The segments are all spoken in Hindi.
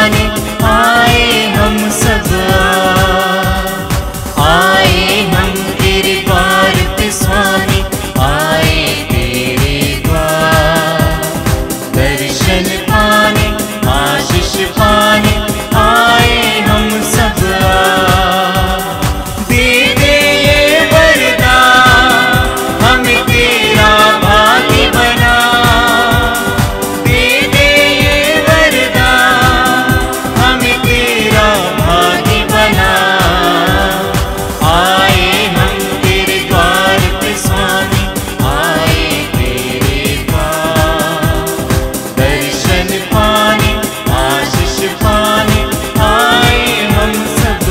पाने आए हम सब, आए हम तेरे द्वार पे स्वामी, आए तेरे द्वार। दर्शन पाने आशीष पाने आए हम सब, दे दे ये वरदान हमें तेरा भागी बना, दे दे ये वरदान हमें तेरा भागी बना। आए हम तेरे द्वार पे स्वामी, आए तेरे द्वार। दर्शन पाने आशीष पाने आए हम सब।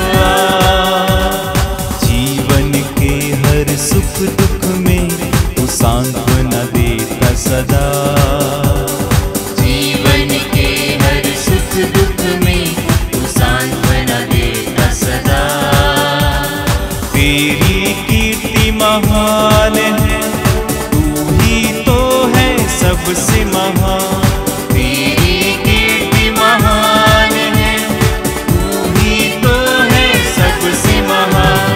जीवन के हर सुख दुख में तू सांत्वना देता सदा, जीवन के हर सुख दुख में तू सांत्वना देता सदा। तेरी कीर्ति महान है, तू ही तो है सबसे महान। तेरी कीर्ति महान है, तू ही तो है सबसे महान।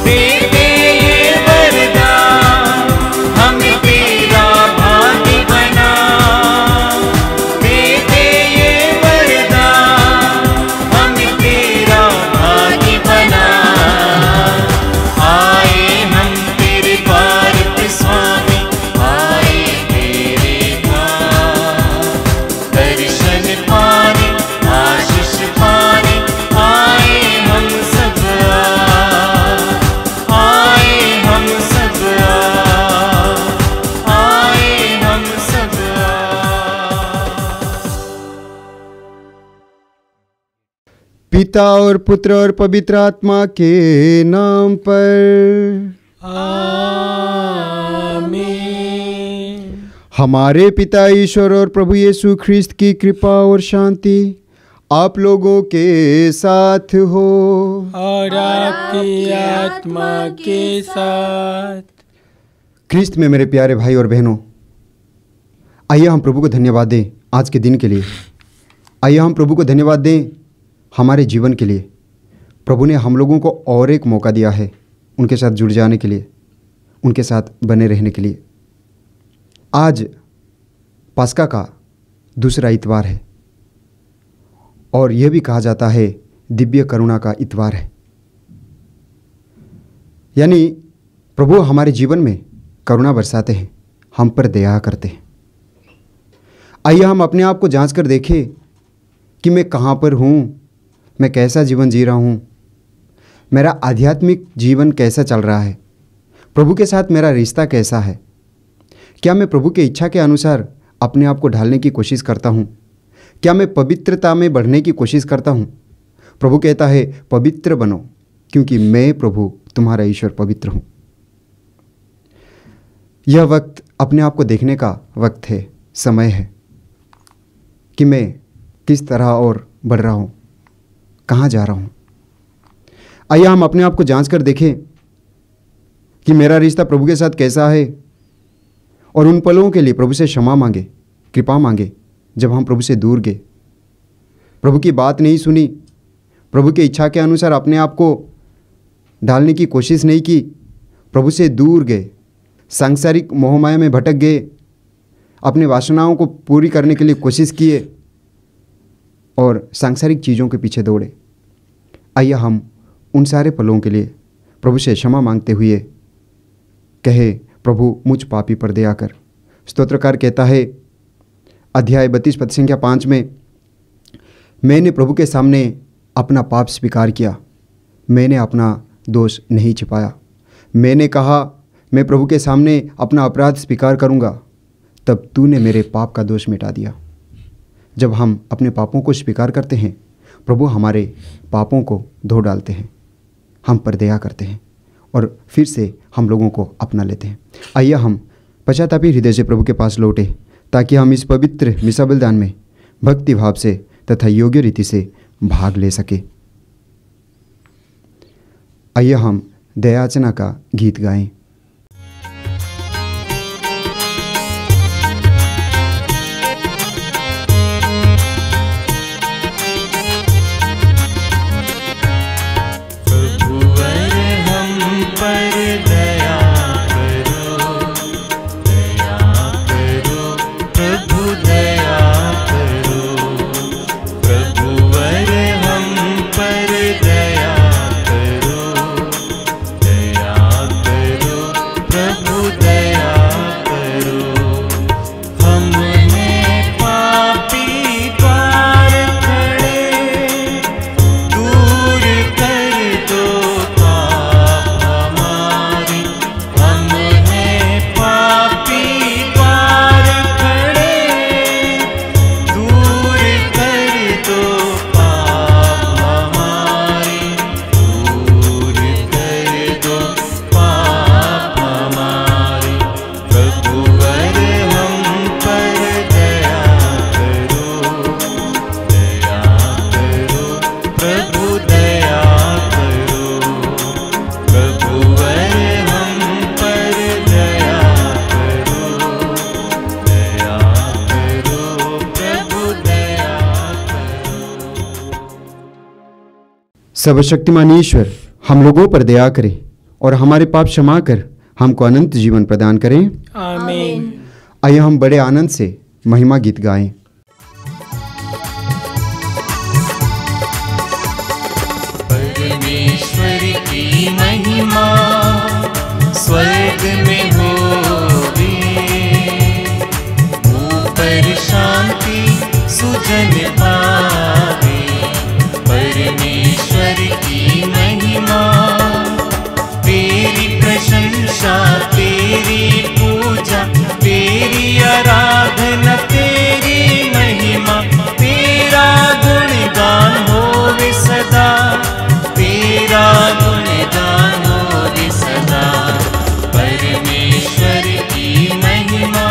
दे दे ये वरदान हमें तेरा भागी बना, दे दे ये वरदान हमें तेरा भागी बना। आए हम तेरे द्वार पे स्वामी, आए तेरे द्वार। दर्शन पाने आशीष पाने आए हम सब, आए हम सब, आए हम सब। पिता और पुत्र और पवित्र आत्मा के नाम पर आमीन। हमारे पिता ईश्वर और प्रभु यीशु ख्रिस्त की कृपा और शांति आप लोगों के साथ हो। और आपकी आत्मा के साथ। ख्रिस्त में मेरे प्यारे भाई और बहनों, आइए हम प्रभु को धन्यवाद दें आज के दिन के लिए। आइए हम प्रभु को धन्यवाद दें हमारे जीवन के लिए। प्रभु ने हम लोगों को और एक मौका दिया है उनके साथ जुड़ जाने के लिए, उनके साथ बने रहने के लिए। आज पास्का का दूसरा इतवार है और यह भी कहा जाता है दिव्य करुणा का इतवार है। यानी प्रभु हमारे जीवन में करुणा बरसाते हैं, हम पर दया करते हैं। आइए हम अपने आप को जांच कर देखें कि मैं कहाँ पर हूँ, मैं कैसा जीवन जी रहा हूँ, मेरा आध्यात्मिक जीवन कैसा चल रहा है, प्रभु के साथ मेरा रिश्ता कैसा है। क्या मैं प्रभु की इच्छा के अनुसार अपने आप को ढालने की कोशिश करता हूँ? क्या मैं पवित्रता में बढ़ने की कोशिश करता हूँ? प्रभु कहता है पवित्र बनो क्योंकि मैं प्रभु तुम्हारा ईश्वर पवित्र हूँ। यह वक्त अपने आप को देखने का वक्त है, समय है कि मैं किस तरह और बढ़ रहा हूँ, कहाँ जा रहा हूँ। आइए हम अपने आप को जांच कर देखें कि मेरा रिश्ता प्रभु के साथ कैसा है और उन पलों के लिए प्रभु से क्षमा मांगे, कृपा मांगे जब हम प्रभु से दूर गए, प्रभु की बात नहीं सुनी, प्रभु की इच्छा के अनुसार अपने आप को ढालने की कोशिश नहीं की, प्रभु से दूर गए, सांसारिक मोहमाया में भटक गए, अपने वासनाओं को पूरी करने के लिए कोशिश किए और सांसारिक चीज़ों के पीछे दौड़े। आइए हम उन सारे पलों के लिए प्रभु से क्षमा मांगते हुए कहे, प्रभु मुझ पापी पर दया कर। स्तोत्रकार कहता है अध्याय 32 पद संख्या 5 में, मैंने प्रभु के सामने अपना पाप स्वीकार किया, मैंने अपना दोष नहीं छिपाया। मैंने कहा मैं प्रभु के सामने अपना अपराध स्वीकार करूँगा, तब तूने मेरे पाप का दोष मिटा दिया। जब हम अपने पापों को स्वीकार करते हैं, प्रभु हमारे पापों को धो डालते हैं, हम पर दया करते हैं और फिर से हम लोगों को अपना लेते हैं। आइए हम पश्चातापी हृदय से प्रभु के पास लौटे ताकि हम इस पवित्र मिसा बलिदान में भक्ति भाव से तथा योग्य रीति से भाग ले सके। आइए हम दयाचना का गीत गाएं। सर्वशक्तिमान ईश्वर हम लोगों पर दया करे और हमारे पाप क्षमा कर हमको अनंत जीवन प्रदान करें। आमीन। आइए हम बड़े आनंद से महिमा गीत गाएं। परमेश्वर की महिमा स्वर्ग में होवे, ऊपर शांति सुजन पावे। परमेश्वर की महिमा, तेरी प्रशंसा, तेरी पूजा, तेरी आराधना, तेरी महिमा, तेरा गुणगान होवे सदा, तेरा गुणगान होवे सदा। परमेश्वर की महिमा,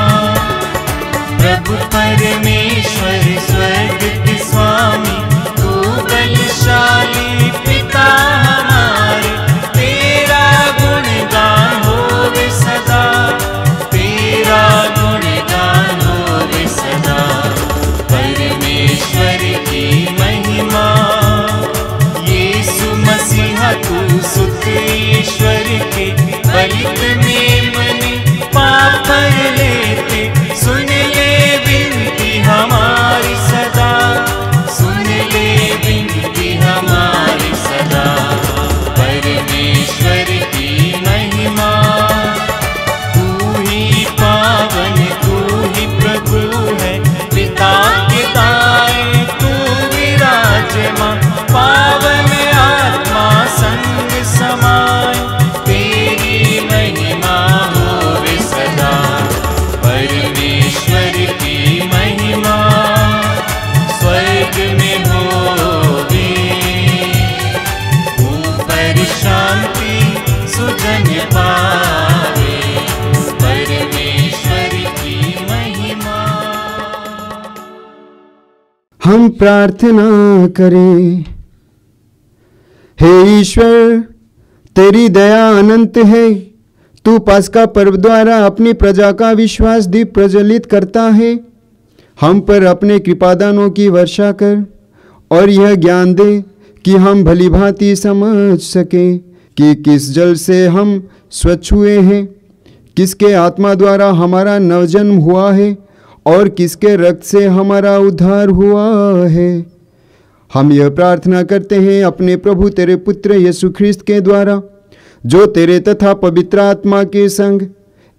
प्रभु परमेश्वर स्वर्ग के स्वामी, तू बलशाली पिता हमारे, तेरा गुणगान होवे सदा, तेरा गुणगान होवे सदा। परमेश्वर की महिमा, यीशु मसीहा तू सुत ईश्वर के, बलित में मने पाप भर लेते, सुन ले विनती हमारी सदा, सुन ले विनती हमारी सदा। परमेश्वर की महिमा, तू ही पावन, तू ही प्रभु है, पिता के दाएं तू विराजमान, पावन आत्मा संग समाए, तेरी महिमा होवे सदा। परमेश्वर की महिमा स्वर्ग में होवे, ऊपर शांति सुजन पावे। परमेश्वर की महिमा। हम प्रार्थना करें। हे ईश्वर, तेरी दया अनंत है। तू पास्का पर्व द्वारा अपनी प्रजा का विश्वास दीप प्रज्वलित करता है। हम पर अपने कृपादानों की वर्षा कर और यह ज्ञान दे कि हम भली भांति समझ सकें कि किस जल से हम स्वच्छ हुए हैं, किसके आत्मा द्वारा हमारा नवजन्म हुआ है और किसके रक्त से हमारा उद्धार हुआ है। हम यह प्रार्थना करते हैं अपने प्रभु तेरे पुत्र यीशु ख्रिस्त के द्वारा, जो तेरे तथा पवित्र आत्मा के संग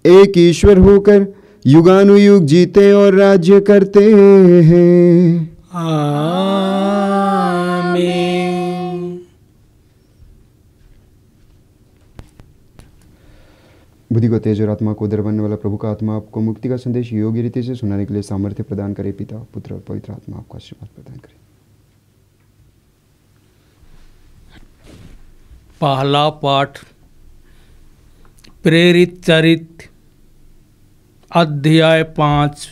एक ईश्वर होकर युगानुयुग जीते और राज्य करते हैं। आमीन। बुद्धि को तेज और आत्मा को उदर बनने वाला प्रभु का आत्मा आपको मुक्ति का संदेश योग्य रीति से सुनाने के लिए सामर्थ्य प्रदान करे। पिता, पुत्र और पवित्र आत्मा आपको आशीर्वाद प्रदान करे। पहला पाठ प्रेरित चरित्र अध्याय 5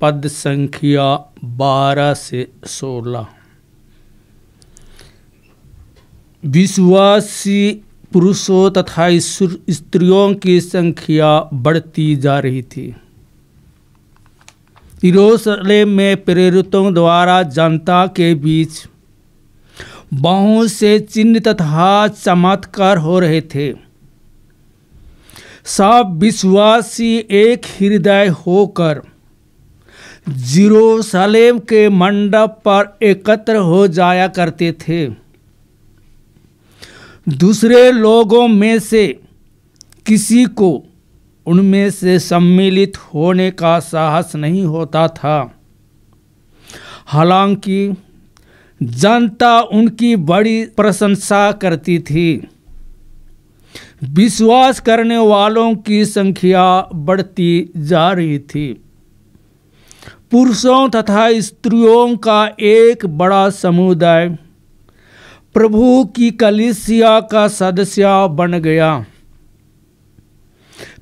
पद संख्या 12 से 16। विश्वासी पुरुषों तथा स्त्रियों की संख्या बढ़ती जा रही थी। यरूशलेम में प्रेरितों द्वारा जनता के बीच बहुत से चिन्ह तथा चमत्कार हो रहे थे। सब विश्वासी एक हृदय होकर यरूशलेम के मंडप पर एकत्र हो जाया करते थे। दूसरे लोगों में से किसी को उनमें से सम्मिलित होने का साहस नहीं होता था। हालांकि जनता उनकी बड़ी प्रशंसा करती थी। विश्वास करने वालों की संख्या बढ़ती जा रही थी। पुरुषों तथा स्त्रियों का एक बड़ा समुदाय प्रभु की कलीसिया का सदस्य बन गया।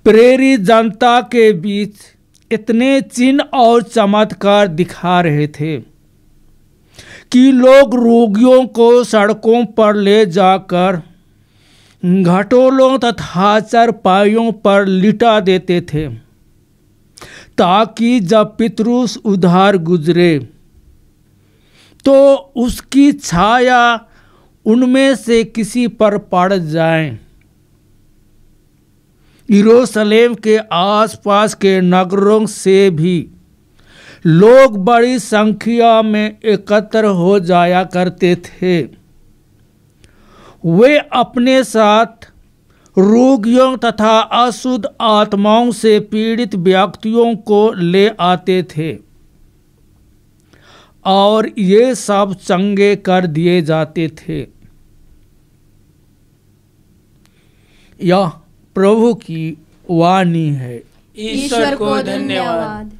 प्रेरित जनता के बीच इतने चिन्ह और चमत्कार दिखा रहे थे कि लोग रोगियों को सड़कों पर ले जाकर घटोलों तथा चारपाइयों पर लिटा देते थे, ताकि जब पितरुस उधार गुजरे तो उसकी छाया उनमें से किसी पर पड़ जाएं। यरूशलेम के आसपास के नगरों से भी लोग बड़ी संख्या में एकत्र हो जाया करते थे। वे अपने साथ रोगियों तथा अशुद्ध आत्माओं से पीड़ित व्यक्तियों को ले आते थे और ये सब चंगे कर दिए जाते थे। यह प्रभु की वाणी है। ईश्वर को धन्यवाद।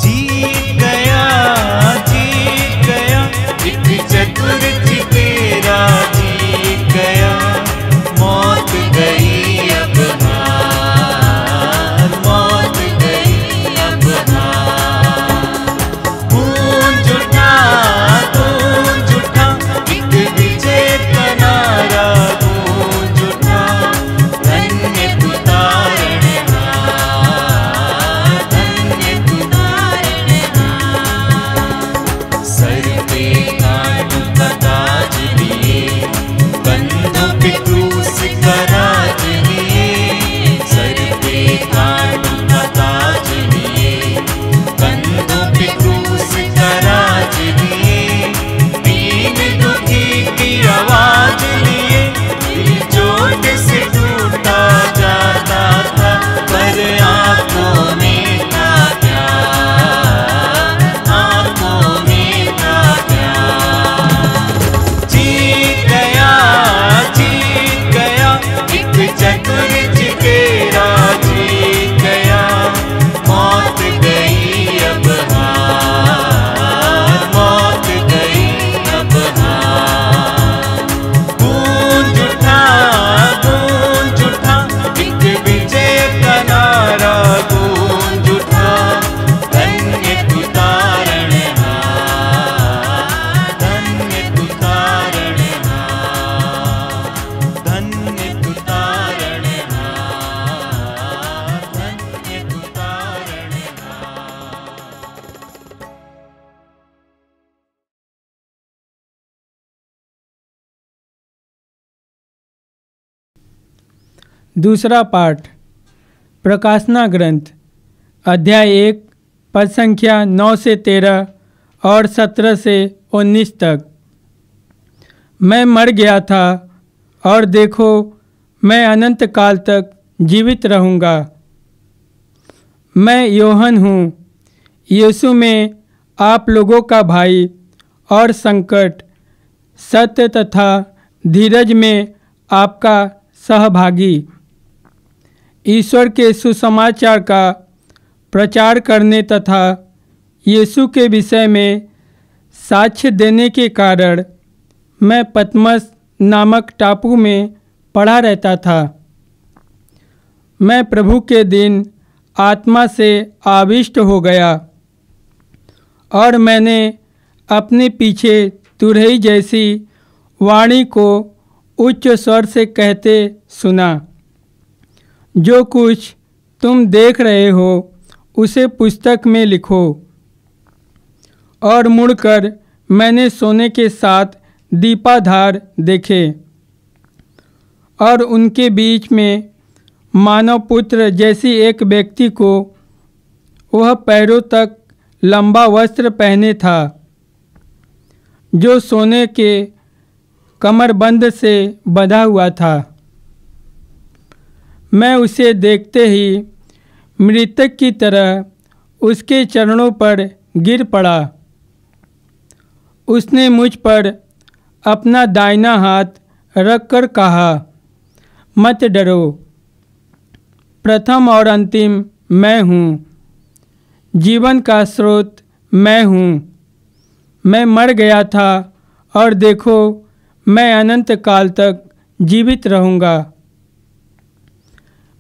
जीत गया एक चतुर तेरा जीत गया, मौत गई अब हार, मौत गई अब हार। गूंज उठा एक विजय का नारा, गूंज उठा धन्य तू तारणहार, धन्य तू तारणहार। सर पे कांटों का ताज लिए, कंधों पे क्रूस का राज लिए, सर पे कांटों का ताज लिए, कंधों पे क्रूस का राज लिए, दीन दुखी की आवाज लिए, दिल चोट से टूटा जाता था, पर आंखों में था क्या, आंखों में था क्या। जीत गया एक चतुर तेरा जीत गया, मौत गई अब हार, मौत गई अब हार। गूंज उठा एक विजय का नारा, गूंज उठा धन्य तू तारणहार, धन्य तू तारणहार, धन्य तू तारणहार, धन्य तू तारणहार। दूसरा पाठ प्रकाशना ग्रंथ अध्याय 1 पद संख्या 9 से 13 और 17 से 19 तक। मैं मर गया था और देखो मैं अनंत काल तक जीवित रहूँगा। मैं योहन हूँ, यीशु में आप लोगों का भाई और संकट, सत्य तथा धीरज में आपका सहभागी, ईश्वर के सुसमाचार का प्रचार करने तथा यीशु के विषय में साक्ष्य देने के कारण मैं पतमस नामक टापू में पड़ा रहता था। मैं प्रभु के दिन आत्मा से आविष्ट हो गया और मैंने अपने पीछे तुरही जैसी वाणी को उच्च स्वर से कहते सुना, जो कुछ तुम देख रहे हो उसे पुस्तक में लिखो। और मुड़कर मैंने सोने के 7 दीपाधार देखे और उनके बीच में मानव पुत्र जैसी एक व्यक्ति को, वह पैरों तक लंबा वस्त्र पहने था, जो सोने के कमरबंद से बंधा हुआ था। मैं उसे देखते ही मृतक की तरह उसके चरणों पर गिर पड़ा। उसने मुझ पर अपना दाहिना हाथ रखकर कहा, मत डरो, प्रथम और अंतिम मैं हूँ, जीवन का स्रोत मैं हूँ। मैं मर गया था और देखो मैं अनंत काल तक जीवित रहूँगा।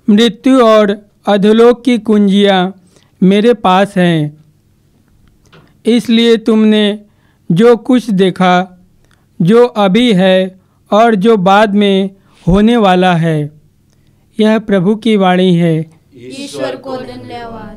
मृत्यु और अधोलोक की कुंजियाँ मेरे पास हैं। इसलिए तुमने जो कुछ देखा, जो अभी है और जो बाद में होने वाला है, यह प्रभु की वाणी है। ईश्वर को धन्यवाद।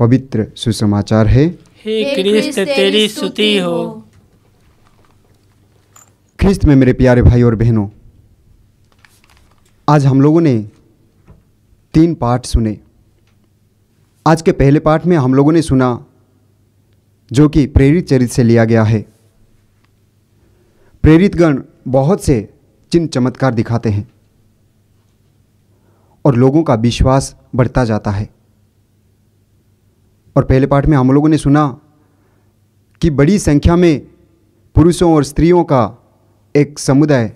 पवित्र सुसमाचार है। हे क्रिस्त तेरी स्तुति हो। ख्रिस्त में मेरे प्यारे भाई और बहनों, आज हम लोगों ने 3 पाठ सुने। आज के पहले पाठ में हम लोगों ने सुना जो कि प्रेरित चरित्र से लिया गया है। प्रेरितगण बहुत से चिन्ह चमत्कार दिखाते हैं और लोगों का विश्वास बढ़ता जाता है। और पहले पाठ में हम लोगों ने सुना कि बड़ी संख्या में पुरुषों और स्त्रियों का एक समुदाय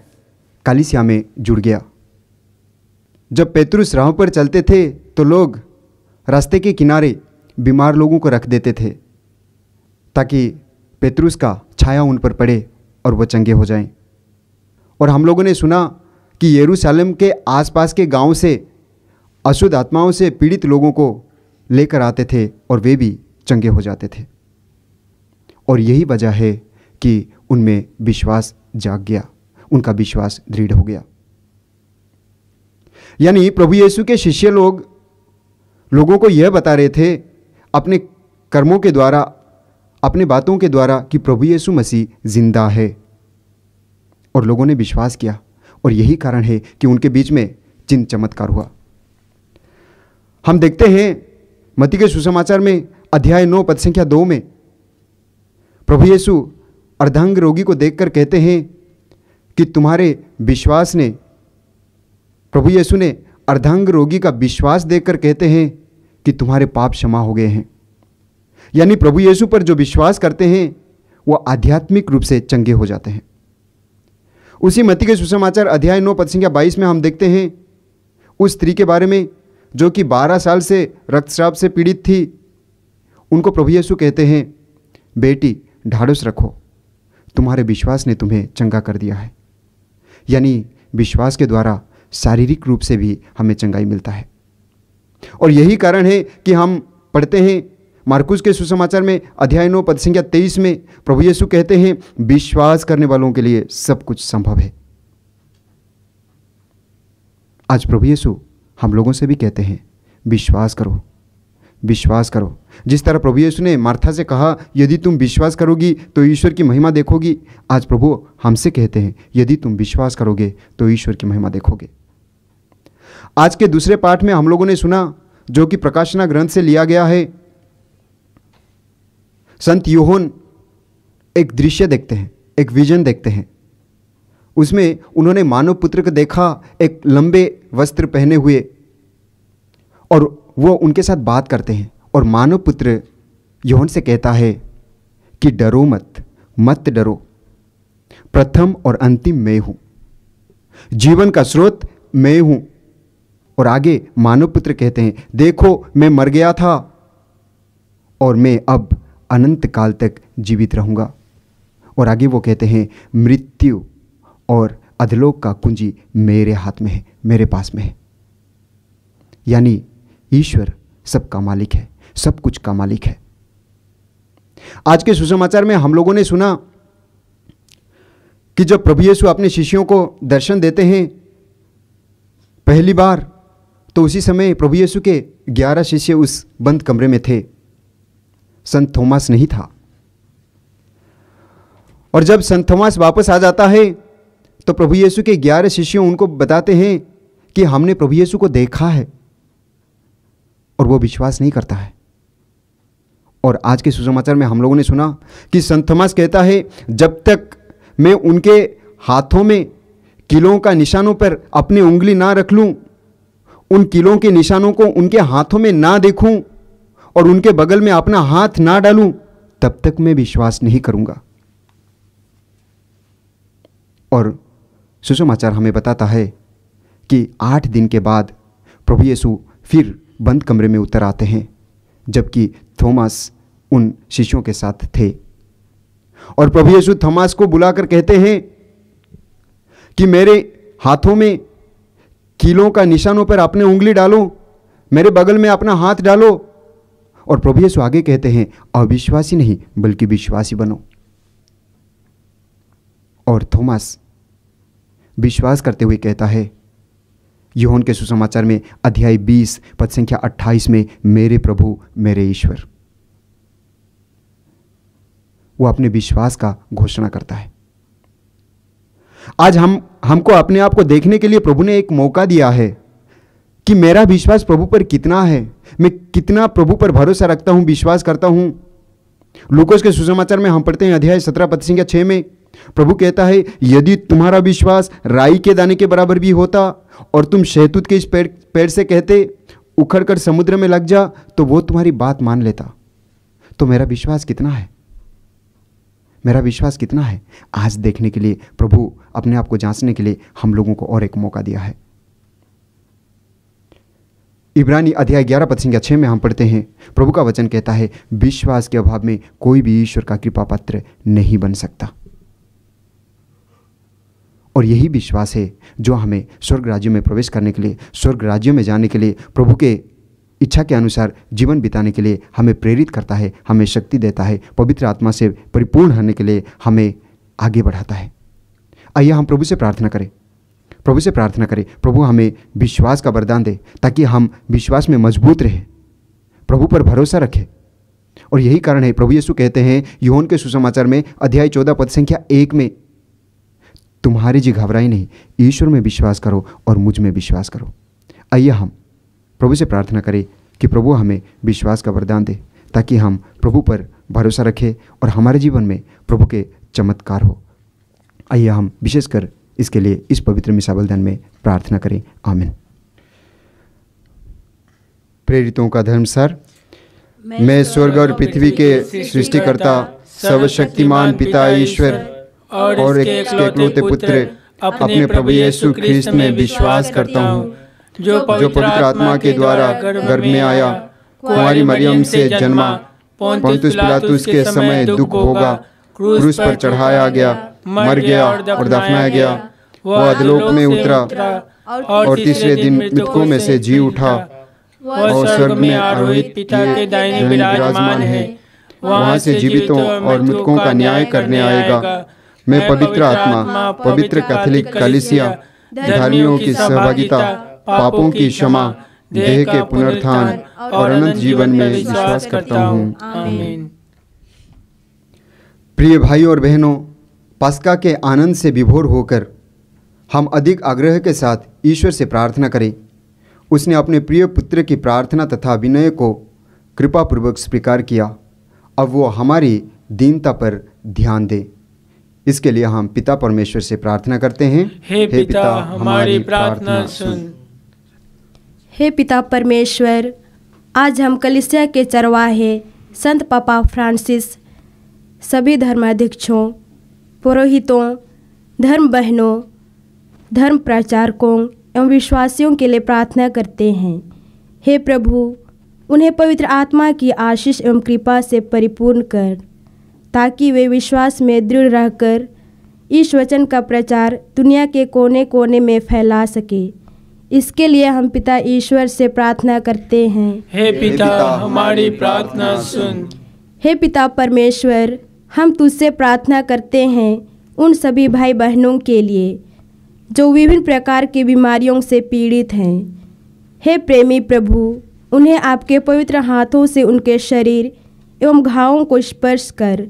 कलीसिया में जुड़ गया। जब पेतरुस राह पर चलते थे तो लोग रास्ते के किनारे बीमार लोगों को रख देते थे ताकि पेतरुस का छाया उन पर पड़े और वो चंगे हो जाएं। और हम लोगों ने सुना कि यरूशलेम के आसपास के गांव से अशुद्ध आत्माओं से पीड़ित लोगों को लेकर आते थे और वे भी चंगे हो जाते थे। और यही वजह है कि उनमें विश्वास जाग गया, उनका विश्वास दृढ़ हो गया। यानी प्रभु यीशु के शिष्य लोगों को यह बता रहे थे अपने कर्मों के द्वारा, अपने बातों के द्वारा कि प्रभु यीशु मसीह जिंदा है। और लोगों ने विश्वास किया और यही कारण है कि उनके बीच में चिन्ह चमत्कार हुआ। हम देखते हैं मत्ती के सुसमाचार में अध्याय 9 पद संख्या 2 में प्रभु यीशु अर्धांग रोगी को देखकर कहते हैं कि तुम्हारे विश्वास ने, प्रभु यीशु ने अर्धांग रोगी का विश्वास देखकर कहते हैं कि तुम्हारे पाप क्षमा हो गए हैं। यानी प्रभु यीशु पर जो विश्वास करते हैं वो आध्यात्मिक रूप से चंगे हो जाते हैं। उसी मत्ती के सुसमाचार अध्याय 9 पद संख्या 22 में हम देखते हैं उस स्त्री के बारे में जो कि 12 साल से रक्तस्राव से पीड़ित थी। उनको प्रभु यीशु कहते हैं, बेटी ढाढ़स रखो, तुम्हारे विश्वास ने तुम्हें चंगा कर दिया है। यानी विश्वास के द्वारा शारीरिक रूप से भी हमें चंगाई मिलता है। और यही कारण है कि हम पढ़ते हैं मार्कुस के सुसमाचार में अध्याय 9 पद संख्या 23 में प्रभु यीशु कहते हैं, विश्वास करने वालों के लिए सब कुछ संभव है। आज प्रभु यीशु हम लोगों से भी कहते हैं, विश्वास करो, विश्वास करो। जिस तरह प्रभु यीशु ने मार्था से कहा, यदि तुम विश्वास करोगी तो ईश्वर की महिमा देखोगी, आज प्रभु हमसे कहते हैं, यदि तुम विश्वास करोगे तो ईश्वर की महिमा देखोगे। आज के दूसरे पाठ में हम लोगों ने सुना जो कि प्रकाशना ग्रंथ से लिया गया है। संत यूहन्ना एक दृश्य देखते हैं, एक विजन देखते हैं। उसमें उन्होंने मानव पुत्र को देखा, एक लंबे वस्त्र पहने हुए, और वो उनके साथ बात करते हैं। और मानव पुत्र यूहन्ना से कहता है कि डरो मत, मत डरो, प्रथम और अंतिम मैं हूं, जीवन का स्रोत मैं हूं। और आगे मानव पुत्र कहते हैं, देखो मैं मर गया था और मैं अब अनंत काल तक जीवित रहूंगा। और आगे वो कहते हैं, मृत्यु और अधलोक का कुंजी मेरे हाथ में है, मेरे पास में है। यानी ईश्वर सबका मालिक है, सब कुछ का मालिक है। आज के सुसमाचार में हम लोगों ने सुना कि जब प्रभु यीशु अपने शिष्यों को दर्शन देते हैं पहली बार, तो उसी समय प्रभु यीशु के 11 शिष्य उस बंद कमरे में थे। संत थोमास नहीं था। और जब संत थोमास वापस आ जाता है तो प्रभु यीशु के 11 शिष्यों उनको बताते हैं कि हमने प्रभु यीशु को देखा है, और वो विश्वास नहीं करता है। और आज के सुसमाचार में हम लोगों ने सुना कि संत थोमास कहता है, जब तक मैं उनके हाथों में कीलों का निशानों पर अपनी उंगली ना रख लूं, उन कीलों के निशानों को उनके हाथों में ना देखूं और उनके बगल में अपना हाथ ना डालूं, तब तक मैं विश्वास नहीं करूंगा। और सुसमाचार हमें बताता है कि 8 दिन के बाद प्रभु यीशु फिर बंद कमरे में उतर आते हैं, जबकि थोमास उन शिष्यों के साथ थे। और प्रभु यीशु थोमास को बुलाकर कहते हैं कि मेरे हाथों में कीलों का निशानों पर अपनी उंगली डालो, मेरे बगल में अपना हाथ डालो। और प्रभु यीशु आगे कहते हैं, अविश्वासी नहीं बल्कि विश्वासी बनो। और थोमास विश्वास करते हुए कहता है यूहन्ना के सुसमाचार में अध्याय 20 पद संख्या 28 में मेरे प्रभु मेरे ईश्वर, वो अपने विश्वास का घोषणा करता है। आज हमको अपने आप को देखने के लिए प्रभु ने एक मौका दिया है कि मेरा विश्वास प्रभु पर कितना है, मैं कितना प्रभु पर भरोसा रखता हूं, विश्वास करता हूं। लूकोस के सुसमाचार में हम पढ़ते हैं अध्याय 17 पद संख्या 6 में प्रभु कहता है, यदि तुम्हारा विश्वास राई के दाने के बराबर भी होता और तुम शहतूत के इस पेड़ से कहते उखड़कर समुद्र में लग जा, तो वो तुम्हारी बात मान लेता। तो मेरा विश्वास कितना है, मेरा विश्वास कितना है, आज देखने के लिए प्रभु अपने आप को जांचने के लिए हम लोगों को और एक मौका दिया है। इब्रानी अध्याय 11 पद संख्या 6 में हम पढ़ते हैं, प्रभु का वचन कहता है, विश्वास के अभाव में कोई भी ईश्वर का कृपा पात्र नहीं बन सकता। और यही विश्वास है जो हमें स्वर्ग राज्य में प्रवेश करने के लिए, स्वर्ग राज्य में जाने के लिए, प्रभु के इच्छा के अनुसार जीवन बिताने के लिए हमें प्रेरित करता है, हमें शक्ति देता है, पवित्र आत्मा से परिपूर्ण होने के लिए हमें आगे बढ़ाता है। आइए हम प्रभु से प्रार्थना करें, प्रभु से प्रार्थना करें, प्रभु हमें विश्वास का वरदान दे ताकि हम विश्वास में मजबूत रहें, प्रभु पर भरोसा रखें। और यही कारण है प्रभु यीशु कहते हैं यूहन्ना के सुसमाचार में अध्याय 14 पद संख्या 1 में, तुम्हारी जी घबराई नहीं, ईश्वर में विश्वास करो और मुझ में विश्वास करो। आइए हम प्रभु से प्रार्थना करें कि प्रभु हमें विश्वास का वरदान दे ताकि हम प्रभु पर भरोसा रखें और हमारे जीवन में प्रभु के चमत्कार हो। आइए हम विशेषकर इसके लिए इस पवित्र मिसा बलिदान में प्रार्थना करें। आमीन। प्रेरितों का धर्मसार। मैं स्वर्ग और पृथ्वी के सृष्टिकर्ता सर्वशक्तिमान पिता ईश्वर और एक एकलौते पुत्र अपने प्रभु यीशु ख्रीस्त में विश्वास करता हूँ, जो पवित्र आत्मा के द्वारा गर्भ में आया, कुंवारी मरियम से जन्मा, पोंतियुस पिलातुस के समय दुख भोगा, क्रूस पर चढ़ाया गया, मर गया और दफनाया गया, वह अधोलोक में उतरा और तीसरे दिन मृतकों में से जी उठा और स्वर्ग में आरोहित पिता के दाहिने विराजमान है, वहां से जीवितों और मृतकों का न्याय करने आएगा। मैं पवित्र आत्मा, पवित्र कैथोलिक कलीसिया, धर्मियों की सहभागिता, पापों की क्षमा, देह के पुनरुत्थान और अनंत जीवन में विश्वास करता हूँ। आमीन। प्रिय भाई और बहनों, पस्का के आनंद से विभोर होकर हम अधिक आग्रह के साथ ईश्वर से प्रार्थना करें। उसने अपने प्रिय पुत्र की प्रार्थना तथा विनय को कृपापूर्वक स्वीकार किया। अब वो हमारी दीनता पर ध्यान दे। इसके लिए हम पिता परमेश्वर से प्रार्थना करते हैं। हे पिता, हमारी प्रार्थना सुन। हे पिता परमेश्वर, आज हम कलीसिया के चरवाहे संत पापा फ्रांसिस, सभी धर्माध्यक्षों, पुरोहितों, धर्म बहनों, धर्म प्रचारकों एवं विश्वासियों के लिए प्रार्थना करते हैं। हे प्रभु, उन्हें पवित्र आत्मा की आशीष एवं कृपा से परिपूर्ण कर, ताकि वे विश्वास में दृढ़ रहकर इस वचन का प्रचार दुनिया के कोने कोने में फैला सके। इसके लिए हम पिता ईश्वर से प्रार्थना करते हैं। हे पिता, हमारी प्रार्थना सुन। हे पिता परमेश्वर, हम तुझसे प्रार्थना करते हैं उन सभी भाई बहनों के लिए जो विभिन्न प्रकार की बीमारियों से पीड़ित हैं। हे प्रेमी प्रभु, उन्हें आपके पवित्र हाथों से उनके शरीर एवं घावों को स्पर्श कर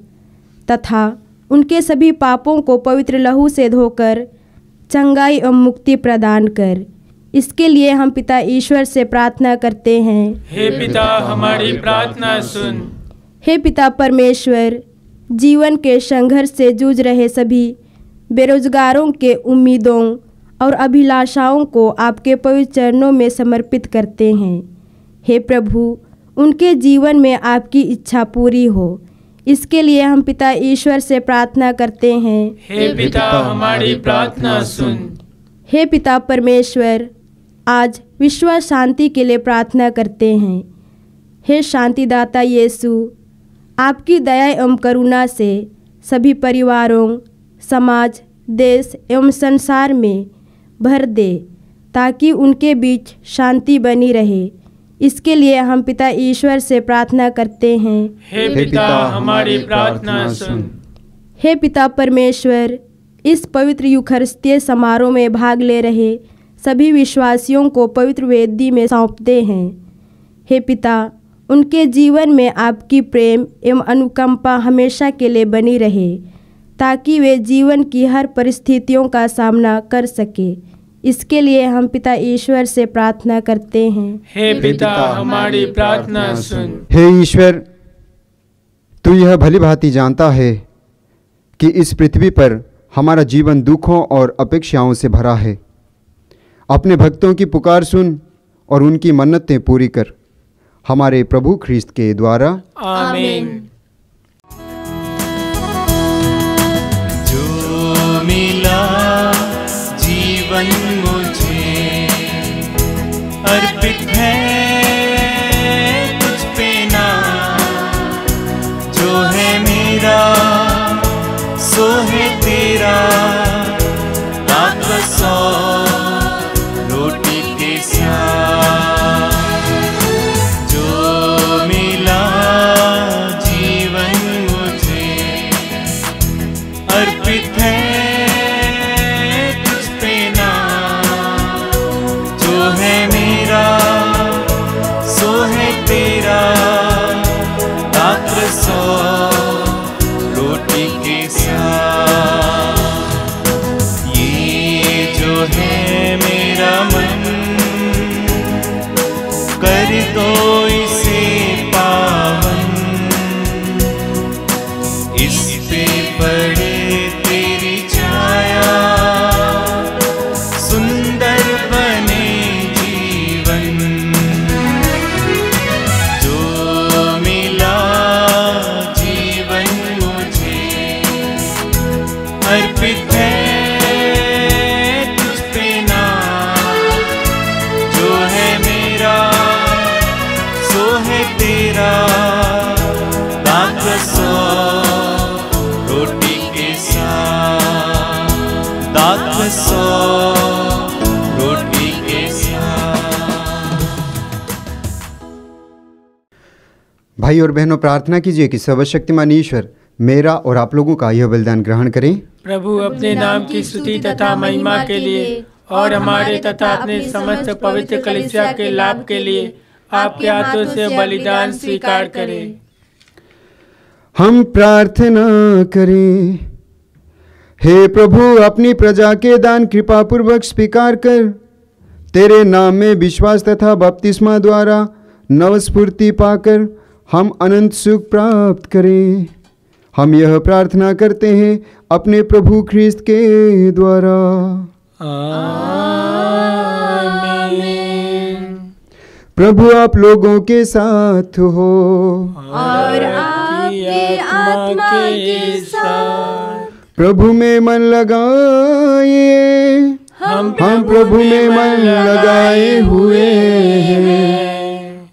तथा उनके सभी पापों को पवित्र लहू से धोकर चंगाई एवं मुक्ति प्रदान कर। इसके लिए हम पिता ईश्वर से प्रार्थना करते हैं। हे पिता, हमारी प्रार्थना सुन। हे पिता परमेश्वर, जीवन के संघर्ष से जूझ रहे सभी बेरोजगारों के उम्मीदों और अभिलाषाओं को आपके पवित्र चरणों में समर्पित करते हैं। हे प्रभु, उनके जीवन में आपकी इच्छा पूरी हो। इसके लिए हम पिता ईश्वर से प्रार्थना करते हैं। हे पिता, हमारी प्रार्थना सुन। हे पिता परमेश्वर, आज विश्व शांति के लिए प्रार्थना करते हैं। हे शांतिदाता यीशु, आपकी दया एवं करुणा से सभी परिवारों, समाज, देश एवं संसार में भर दे, ताकि उनके बीच शांति बनी रहे। इसके लिए हम पिता ईश्वर से प्रार्थना करते हैं। हे पिता, हमारी प्रार्थना सुन। हे पिता परमेश्वर, इस पवित्र यूखरिस्तीय समारोह में भाग ले रहे सभी विश्वासियों को पवित्र वेदी में सौंपते हैं। हे पिता, उनके जीवन में आपकी प्रेम एवं अनुकंपा हमेशा के लिए बनी रहे, ताकि वे जीवन की हर परिस्थितियों का सामना कर सके। इसके लिए हम पिता ईश्वर से प्रार्थना करते हैं। हे पिता, हमारी प्रार्थना सुन। हे ईश्वर, तू यह भली भांति जानता है कि इस पृथ्वी पर हमारा जीवन दुखों और अपेक्षाओं से भरा है। अपने भक्तों की पुकार सुन और उनकी मन्नतें पूरी कर, हमारे प्रभु ख्रीस्त के द्वारा। आमीन। जो मिला जीवन मुझे अर्पित है तुझ पे ना, जो है मेरा सो है तेरा, रात सौ रोटी के साथ। जो मिला जीवन मुझे अर्पित है तुझ पे ना, जो है मेरा सो है तेरा, रात्र सौ रोटी के साथ। ये जो है मेरा मन, कर दो इसे पावन, इस पे पड़े तेरी छाया, सुंदर बने जीवन। जो मिला जीवन मुझे अर्पित है तुझ पे ना, जो है मेरा सो है तेरा, रात सौ रोटी के साथ, रात सौ रोटी के साथ। भाई और बहनों, प्रार्थना कीजिए कि सर्वशक्तिमान ईश्वर मेरा और आप लोगों का यह बलिदान ग्रहण करें। प्रभु अपने नाम की स्तुति तथा महिमा के लिए और हमारे तथा अपने समस्त पवित्र कलीसिया के लाभ के लिए आपके हाथों से बलिदान स्वीकार करें। हम प्रार्थना करें। हे प्रभु, अपनी प्रजा के दान कृपापूर्वक स्वीकार कर, तेरे नाम में विश्वास तथा बपतिस्मा द्वारा नवस्फूर्ति पाकर हम अनंत सुख प्राप्त करें। हम यह प्रार्थना करते हैं अपने प्रभु ख्रीस्त के द्वारा। आमीन। प्रभु आप लोगों के साथ हो और आपकी आत्मा के साथ। प्रभु में मन लगाए, हम प्रभु में मन लगाए हुए हैं।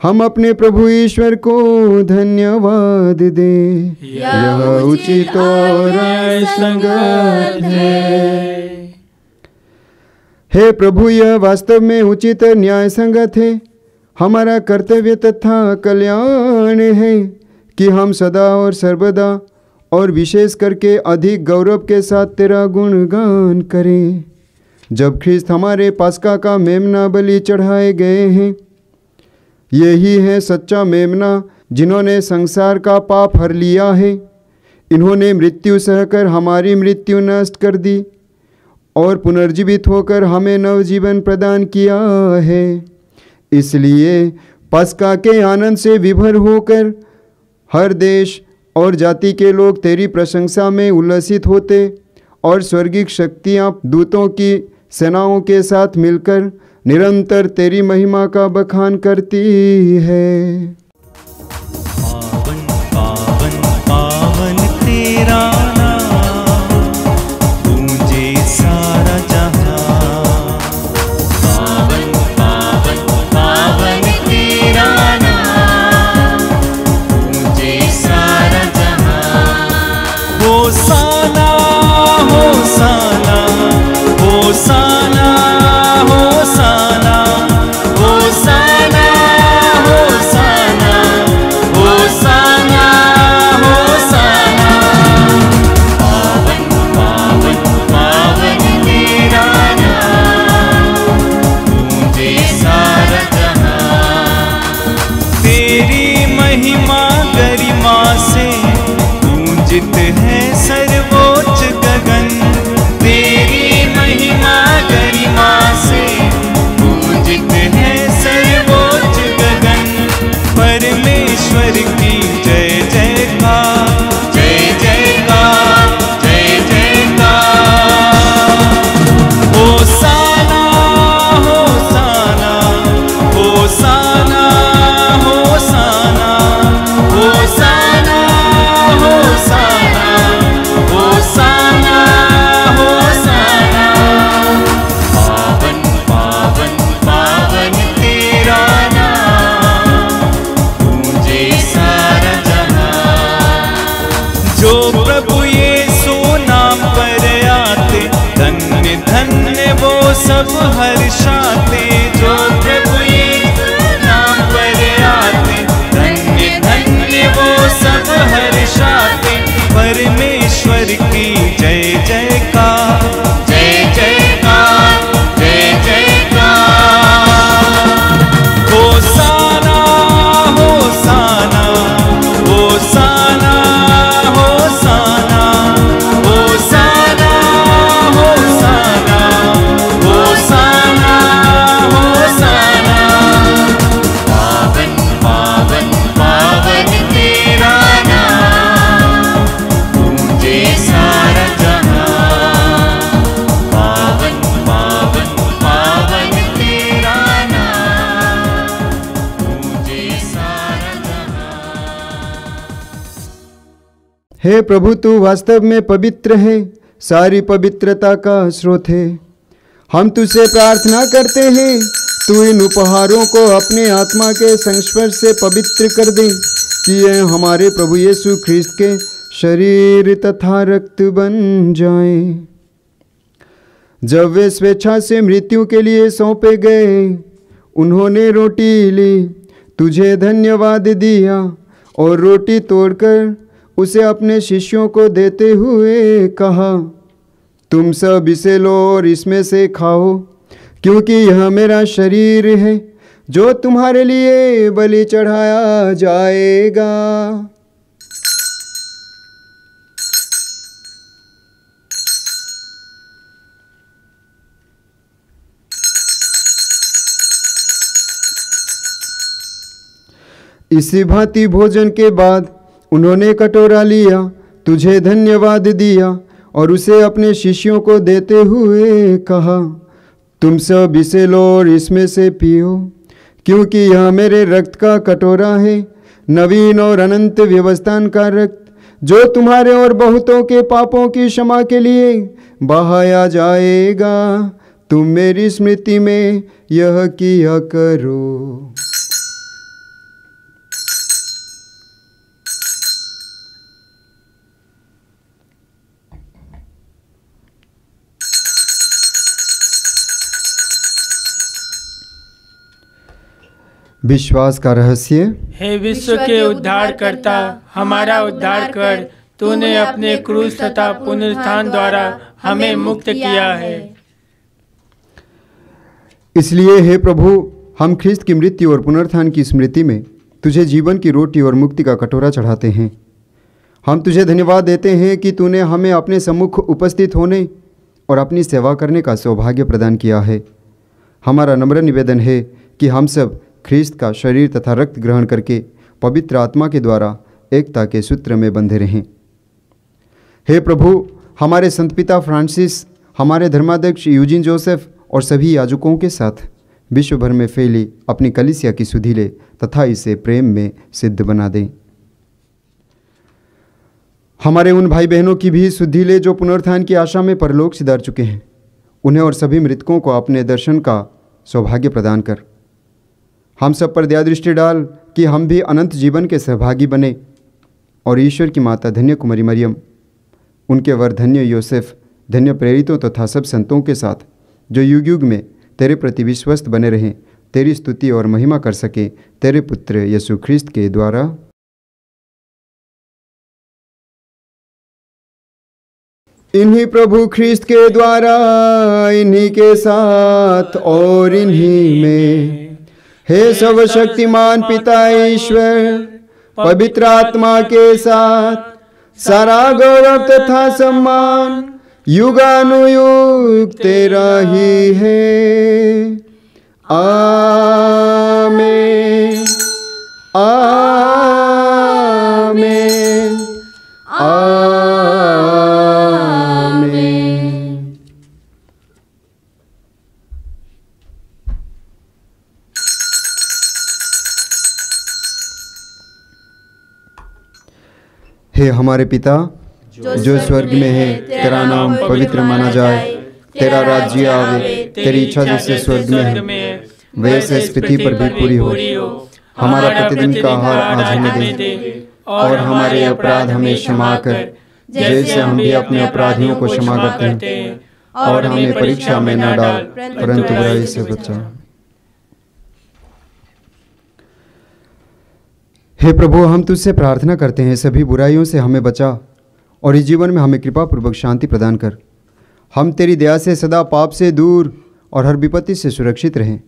हम अपने प्रभु ईश्वर को धन्यवाद दें, यह उचित और संगत है। हे प्रभु, यह वास्तव में उचित और न्याय संगत है। हमारा कर्तव्य तथा कल्याण है कि हम सदा और सर्वदा और विशेष करके अधिक गौरव के साथ तेरा गुणगान करें। जब ख्रीस्त हमारे पास्का का मेमना बलि चढ़ाए गए हैं, यही है सच्चा मेमना जिन्होंने संसार का पाप हर लिया है। इन्होंने मृत्यु सहकर हमारी मृत्यु नष्ट कर दी और पुनर्जीवित होकर हमें नवजीवन प्रदान किया है। इसलिए पस्का के आनंद से विभोर होकर हर देश और जाति के लोग तेरी प्रशंसा में उल्लसित होते और स्वर्गिक शक्तियाँ दूतों की सेनाओं के साथ मिलकर निरंतर तेरी महिमा का बखान करती है। पावन पावन पावन तेरा नाम, गूंजे सारा जहां। पावन पावन पावन तेरा नाम, गूंजे सारा जहां। होसाना होसाना होसाना होसाना होसाना होसाना हे प्रभु, तू वास्तव में पवित्र है, सारी पवित्रता का स्रोत है। हम तुझसे प्रार्थना करते हैं, तू इन उपहारों को अपने आत्मा के संस्पर्श से पवित्र कर दे, कि यह हमारे प्रभु यीशु ख्रिस्त के शरीर तथा रक्त बन जाए। जब वे स्वेच्छा से मृत्यु के लिए सौंपे गए, उन्होंने रोटी ली, तुझे धन्यवाद दिया और रोटी तोड़कर उसे अपने शिष्यों को देते हुए कहा, तुम सब इसे लो और इसमें से खाओ, क्योंकि यह मेरा शरीर है जो तुम्हारे लिए बलि चढ़ाया जाएगा। इसी भांति भोजन के बाद उन्होंने कटोरा लिया, तुझे धन्यवाद दिया और उसे अपने शिष्यों को देते हुए कहा, तुम सब इसे लो और इसमें से पियो, क्योंकि यह मेरे रक्त का कटोरा है, नवीन और अनंत व्यवस्थान का रक्त, जो तुम्हारे और बहुतों के पापों की क्षमा के लिए बहाया जाएगा। तुम मेरी स्मृति में यह किया करो। विश्वास का रहस्य। हे विश्व के उद्धारकर्ता, हमारा उद्धार कर, तूने अपने क्रूस तथा पुनरुत्थान द्वारा हमें मुक्त किया है। इसलिए हे प्रभु, हम ख्रिस्त की मृत्यु और पुनरुत्थान की स्मृति में तुझे जीवन की रोटी और मुक्ति का कटोरा चढ़ाते हैं। हम तुझे धन्यवाद देते हैं कि तूने हमें अपने सम्मुख उपस्थित होने और अपनी सेवा करने का सौभाग्य प्रदान किया है। हमारा नम्र निवेदन है कि हम सब ख्रिस्त का शरीर तथा रक्त ग्रहण करके पवित्र आत्मा के द्वारा एकता के सूत्र में बंधे रहें। हे प्रभु, हमारे संत पिता फ्रांसिस, हमारे धर्माध्यक्ष यूजिन जोसेफ और सभी याजकों के साथ विश्व भर में फैली अपनी कलीसिया की सुधि ले तथा इसे प्रेम में सिद्ध बना दें। हमारे उन भाई बहनों की भी सुधि ले जो पुनरुत्थान की आशा में परलोक सिधार चुके हैं, उन्हें और सभी मृतकों को अपने दर्शन का सौभाग्य प्रदान कर। हम सब पर दया दृष्टि डाल कि हम भी अनंत जीवन के सहभागी बने और ईश्वर की माता धन्य कुमारी मरियम, उनके वर धन्य योसेफ, धन्य प्रेरितों तथा सब संतों के साथ जो युग युग में तेरे प्रति विश्वस्त बने रहें, तेरी स्तुति और महिमा कर सके तेरे पुत्र यीशु ख्रिस्त के द्वारा। इन्हीं प्रभु ख्रिस्त के द्वारा, इन्हीं के साथ और इन्हीं में, हे सर्वशक्तिमान पिता ईश्वर, पवित्र आत्मा के साथ सारा गौरव तथा सम्मान युगानुयुग तेरा ही है। आमीन, आमीन, आमीन। हे हमारे पिता जो स्वर्ग में है, तेरा नाम पवित्र माना जाए, तेरा राज्य आवे, तेरी इच्छा जैसे स्वर्ग में है वैसे इस पृथ्वी पर भी पूरी हो। हमारा प्रतिदिन का आहार आज हमें दे, और हमारे अपराध हमें क्षमा कर, जैसे हम भी अपने अपराधियों को क्षमा करते हैं, और हमें परीक्षा में न डाल, परंतु बुराई से बचा। हे प्रभु, हम तुझसे प्रार्थना करते हैं, सभी बुराइयों से हमें बचा और इस जीवन में हमें कृपा पूर्वक शांति प्रदान कर। हम तेरी दया से सदा पाप से दूर और हर विपत्ति से सुरक्षित रहें,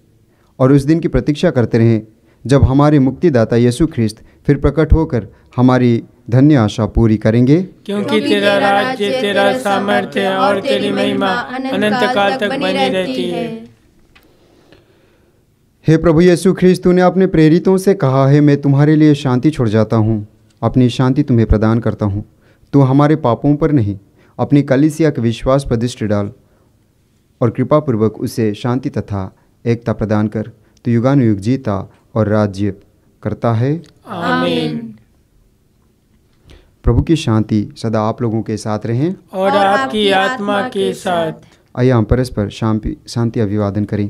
और उस दिन की प्रतीक्षा करते रहें जब हमारे मुक्तिदाता यीशु ख्रिस्त फिर प्रकट होकर हमारी धन्य आशा पूरी करेंगे। क्योंकि तेरा राज्य, तेरा सामर्थ्य और तेरी महिमा अनंत काल तक बनी रहती है। हे प्रभु यीशु ख्रिस्त, तूने अपने प्रेरितों से कहा है, मैं तुम्हारे लिए शांति छोड़ जाता हूँ, अपनी शांति तुम्हें प्रदान करता हूँ। तू हमारे पापों पर नहीं, अपनी कलीसिया के विश्वास पर दृष्टि डाल और कृपापूर्वक उसे शांति तथा एकता प्रदान कर। तू युगानुयुग जीता और राज्य करता है। आमीन। प्रभु की शांति सदा आप लोगों के साथ रहें। और आपकी आत्मा के साथ। आइए हम परस्पर शांति अभिवादन करें।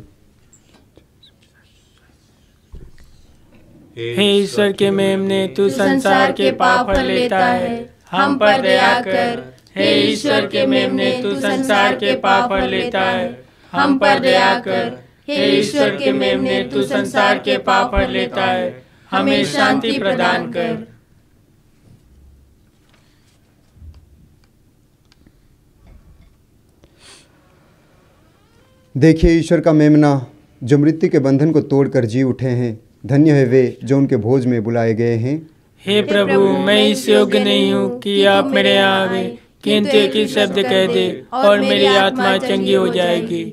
हे ईश्वर के मेमने, तू संसार के पाप हर लेता है, हम पर दया कर। हे ईश्वर के मेमने, तू संसार के पाप हर लेता है, हम पर दया कर। हे ईश्वर के मेमने, तू संसार के पाप हर लेता है, हमें शांति प्रदान कर। देखिए, ईश्वर का मेमना जो मृत्यु के बंधन को तोड़कर जी उठे हैं, धन्य है वे जो उनके भोज में बुलाए गए हैं। हे प्रभु, मैं इस योग्य नहीं हूँ कि आप मेरे यहाँ आवे, किंतु एक ही शब्द कह दे और मेरी आत्मा चंगी हो जाएगी।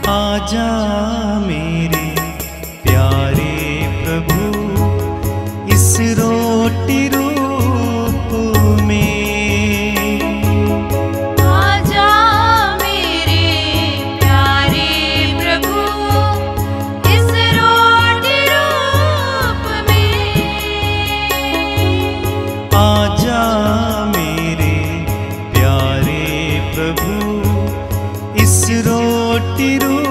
आजा मेरे प्यारे प्रभु इस रोटी रूप में। आजा मेरे प्यारे प्रभु इस रोटी रूप में। आजा मेरे प्यारे प्रभु इस रोटी रूप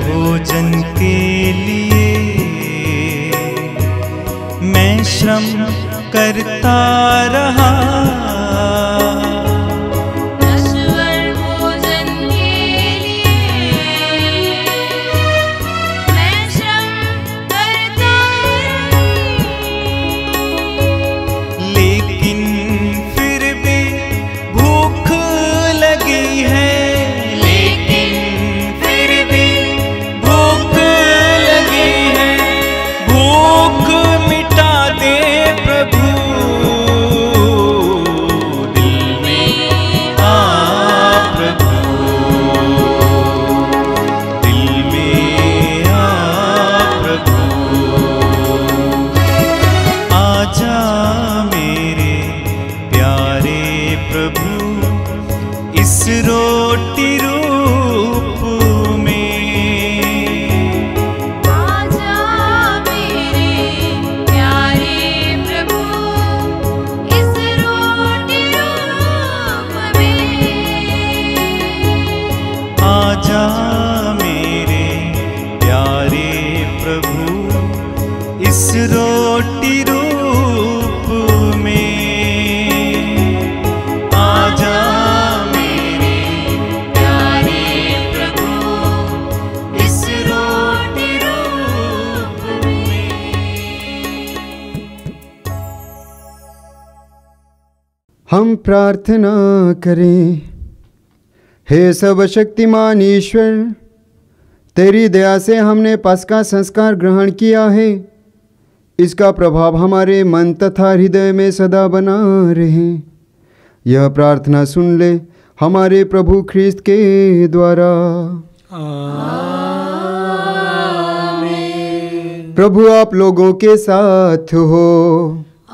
भोजन के लिए मैं श्रम करता रहा। नश्वर भोजन के लिए मैं श्रम करता लेकिन फिर भी भूख लगी है। हम प्रार्थना करें। हे सर्वशक्तिमान ईश्वर, तेरी दया से हमने पस्का संस्कार ग्रहण किया है। इसका प्रभाव हमारे मन तथा हृदय में सदा बना रहे। यह प्रार्थना सुन ले हमारे प्रभु ख्रीस्त के द्वारा। प्रभु आप लोगों के साथ हो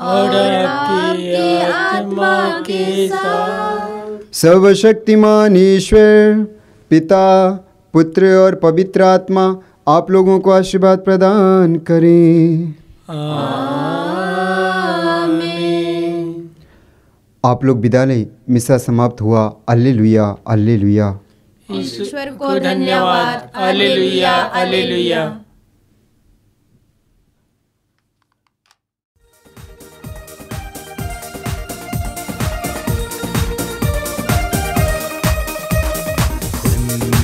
और आपकी आत्मा के साथ। सर्वशक्तिमान ईश्वर पिता, पुत्र और पवित्र आत्मा आप लोगों को आशीर्वाद प्रदान करें। आमीन। आप लोग विदा लें, मिसा समाप्त हुआ। Alleluia alleluia. ईश्वर को धन्यवाद। Hallelujah hallelujah.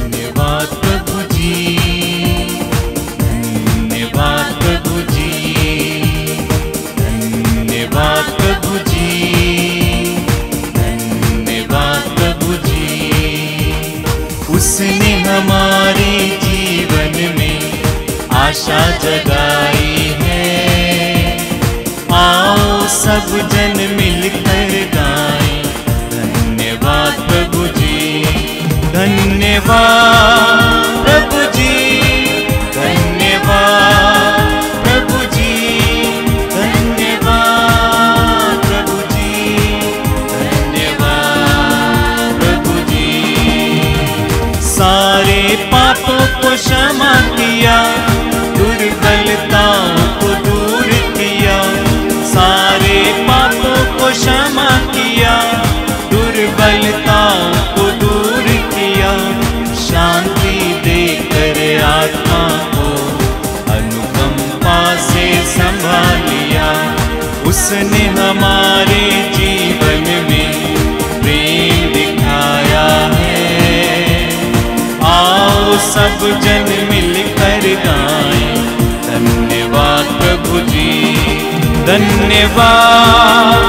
धन्यवाद प्रभु जी, धन्यवाद प्रभु जी, धन्यवाद प्रभु जी, धन्यवाद प्रभु जी। उसने हमारे जीवन में आशा जगाई है। आओ सब जन मिलकर गाएं, धन्यवाद प्रभु जी, धन्यवाद प्रभु जी, धन्यवाद प्रभु जी, धन्यवाद प्रभु जी, धन्यवाद प्रभु जी। सारे पापों को क्षमा किया, दुर्बलताओं को दूर किया। सारे पापों को क्षमा किया, दुर्बलताओं को दूर किया। शांति देकर आत्मा को अनुकंपा से संभाल लिया। उसने हमारे जीवन में प्रेम दिखाया है। आओ सब जन मिलकर गाएं, धन्यवाद प्रभु जी, धन्यवाद